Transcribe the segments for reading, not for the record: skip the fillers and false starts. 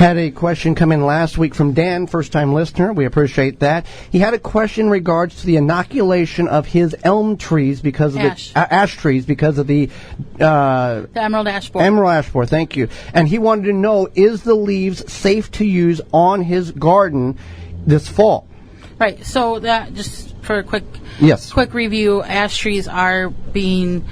Had a question come in last week from Dan, first-time listener. We appreciate that. He had a question in regards to the inoculation of his elm trees because of ash trees because of the emerald ash borer. Emerald ash borer, thank you. And he wanted to know, is the leaves safe to use on his garden this fall? Right. So that, just for a quick review, ash trees are being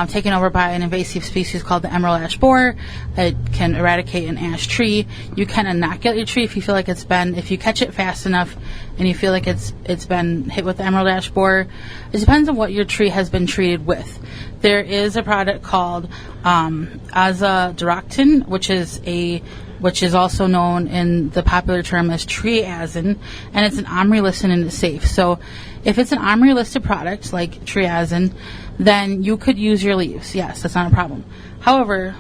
taken over by an invasive species called the emerald ash borer. It can eradicate an ash tree. You can inoculate your tree if you feel like if you catch it fast enough and you feel like it's been hit with the emerald ash borer. It depends on what your tree has been treated with. There is a product called azadirachtin, which is also known in the popular term as TreeAzin, and it's an omri listed and it's safe. So if it's an omri listed product like TreeAzin, then you could use your leaves. Yes, that's not a problem. However,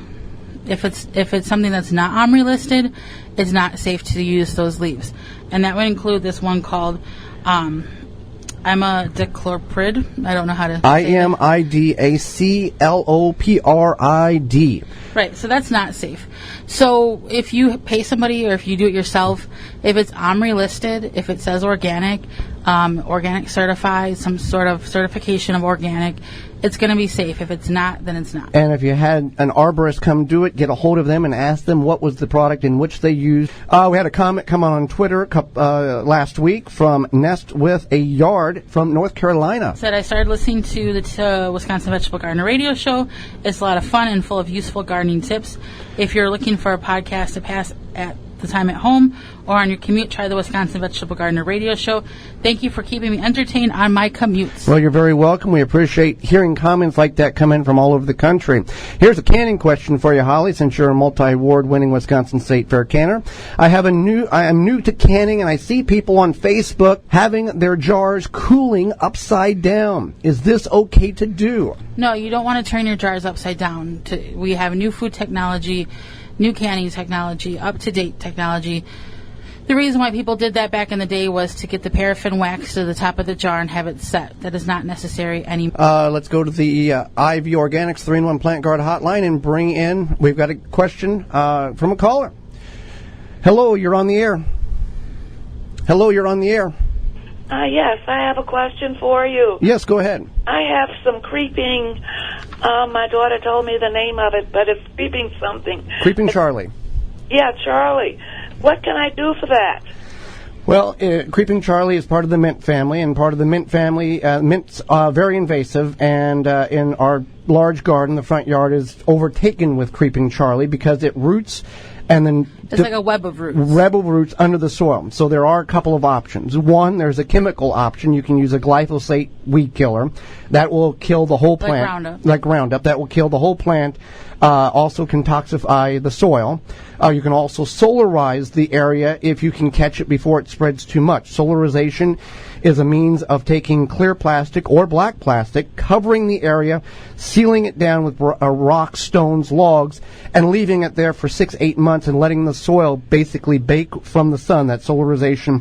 if it's something that's not omri listed, it's not safe to use those leaves. And that would include this one called Imidacloprid. I don't know how to say Imidacloprid. Right, so that's not safe. So if you pay somebody or if you do it yourself, if it's omri listed, if it says organic, organic certified, some sort of certification of organic, it's going to be safe. If it's not, then it's not. And if you had an arborist come do it, get a hold of them and ask them what was the product in which they used. We had a comment come on Twitter last week from Nest with a Yard from North Carolina. Said, I started listening to the Wisconsin Vegetable Gardener radio show. It's a lot of fun and full of useful gardening tips. If you're looking for a podcast to pass at the time at home or on your commute, try the Wisconsin Vegetable Gardener radio show. Thank you for keeping me entertained on my commutes. Well, you're very welcome. We appreciate hearing comments like that come in from all over the country. Here's a canning question for you, Holly, since you're a multi-award-winning Wisconsin State Fair canner. I am new to canning, and I see people on Facebook having their jars cooling upside down. Is this okay to do? No, you don't want to turn your jars upside down. We have new food technology, new canning technology, up-to-date technology. The reason why people did that back in the day was to get the paraffin wax to the top of the jar and have it set. That is not necessary anymore. Let's go to the IV Organics 3-in-1 Plant Guard hotline and bring in, we've got a question from a caller. Hello, you're on the air. Hello, you're on the air. Yes, I have a question for you. Yes, go ahead. I have some creeping, my daughter told me the name of it, but it's creeping something. Creeping Charlie. Yeah, Charlie. What can I do for that? Well, Creeping Charlie is part of the mint family, and part of the mint family, mint's very invasive, and in our large garden, the front yard is overtaken with Creeping Charlie because it roots and then it's like a web of roots. Web of roots under the soil. So there are a couple of options. One, there's a chemical option. You can use a glyphosate weed killer. That will kill the whole plant. Like Roundup. Like Roundup. That will kill the whole plant. Also can toxify the soil. You can also solarize the area if you can catch it before it spreads too much. Solarization is a means of taking clear plastic or black plastic, covering the area, sealing it down with rocks, stones, logs, and leaving it there for 6-8 months and letting the soil basically bake from the sun. That solarization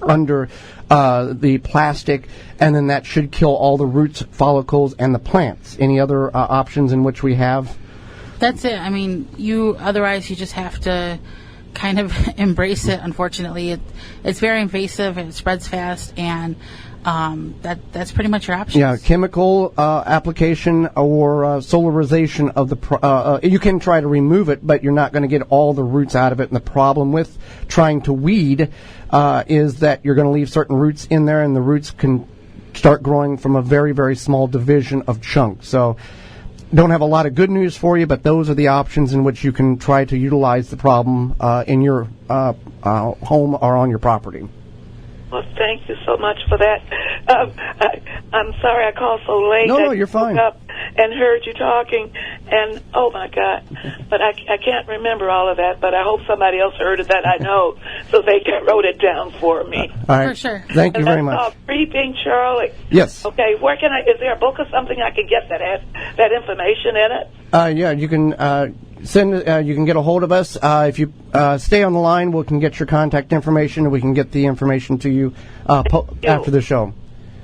under the plastic, and then that should kill all the roots, follicles, and the plants. Any other options in which we have? That's it. I mean, otherwise you just have to kind of embrace it. Unfortunately, it's very invasive, it spreads fast, and that's pretty much your options. Yeah, chemical application or solarization of the. You can try to remove it, but you're not going to get all the roots out of it. And the problem with trying to weed is that you're going to leave certain roots in there, and the roots can start growing from a very, very small division of chunks. So. Don't have a lot of good news for you, but those are the options in which you can try to utilize the problem in your home or on your property. Well, thank you so much for that. I'm sorry I called so late. No, you're fine. I woke up and heard you talking, and oh my God! But I can't remember all of that. But I hope somebody else heard it that I know, so they wrote it down for me. All right. For sure. Thank you very much. Creeping Charlie. Yes. Okay. Where can I? Is there a book or something I can get that has that information in it? Yeah, you can you can get a hold of us. If you stay on the line, we can get your contact information, and we can get the information to you after the show.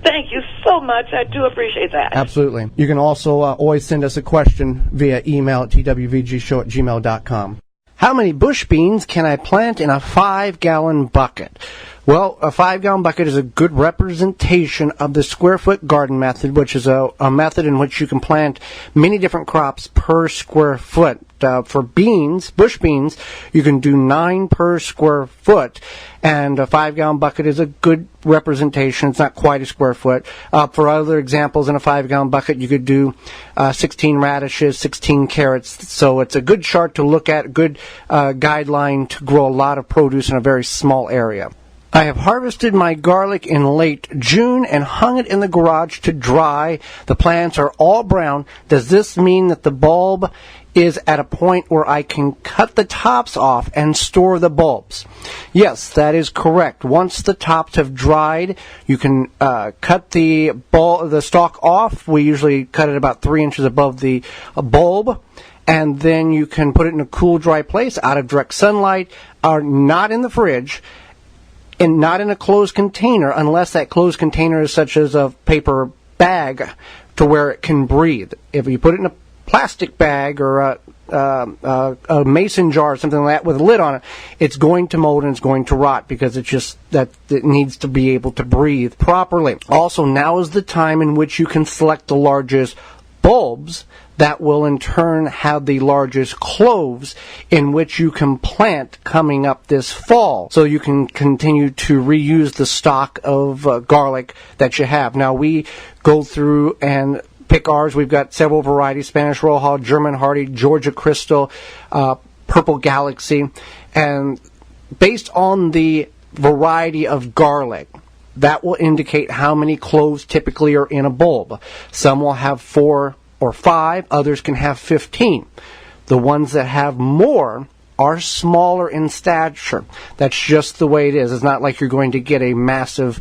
Thank you so much. I do appreciate that. Absolutely. You can also always send us a question via email at twvgshow@gmail.com. How many bush beans can I plant in a 5-gallon bucket? Well, a 5-gallon bucket is a good representation of the square foot garden method, which is a method in which you can plant many different crops per square foot. For beans, bush beans, you can do 9 per square foot, and a 5-gallon bucket is a good representation. It's not quite a square foot. For other examples, in a 5-gallon bucket, you could do 16 radishes, 16 carrots. So it's a good chart to look at, a good guideline to grow a lot of produce in a very small area. I have harvested my garlic in late June and hung it in the garage to dry. The plants are all brown. Does this mean that the bulb is at a point where I can cut the tops off and store the bulbs? Yes, that is correct. Once the tops have dried, you can cut the stalk off. We usually cut it about 3 inches above the bulb. And then you can put it in a cool, dry place out of direct sunlight, or not in the fridge, and not in a closed container, unless that closed container is such as a paper bag to where it can breathe. If you put it in a plastic bag or a mason jar or something like that with a lid on it, it's going to mold and it's going to rot because it's just that it needs to be able to breathe properly. Also, now is the time in which you can select the largest bulbs that will in turn have the largest cloves in which you can plant coming up this fall. So you can continue to reuse the stock of garlic that you have. Now we go through and pick ours. We've got several varieties: Spanish Roja, German Hardy, Georgia Crystal, Purple Galaxy. And based on the variety of garlic, that will indicate how many cloves typically are in a bulb. Some will have 4 or 5, others can have 15. The ones that have more are smaller in stature. That's just the way it is. It's not like you're going to get a massive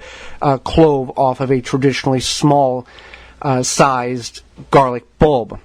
clove off of a traditionally small sized garlic bulb.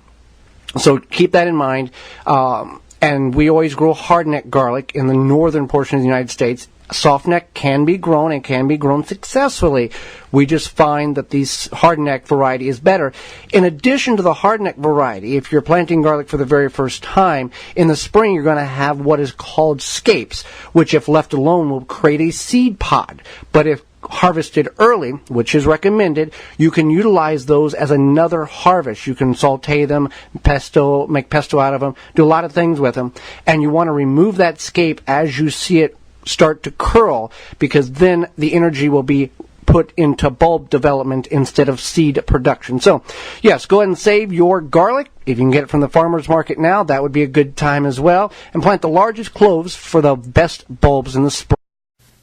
So keep that in mind. And we always grow hardneck garlic in the northern portion of the United States. Softneck can be grown and can be grown successfully. We just find that the hardneck variety is better. In addition to the hardneck variety, if you're planting garlic for the very first time, in the spring you're going to have what is called scapes, which if left alone will create a seed pod. But if harvested early, which is recommended, you can utilize those as another harvest. You can saute them, make pesto out of them, do a lot of things with them. And you want to remove that scape as you see it start to curl, because then the energy will be put into bulb development instead of seed production. So, yes, go ahead and save your garlic. If you can get it from the farmer's market now, that would be a good time as well. And plant the largest cloves for the best bulbs in the spring.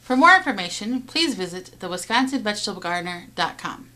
For more information, please visit thewisconsinvegetablegardener.com.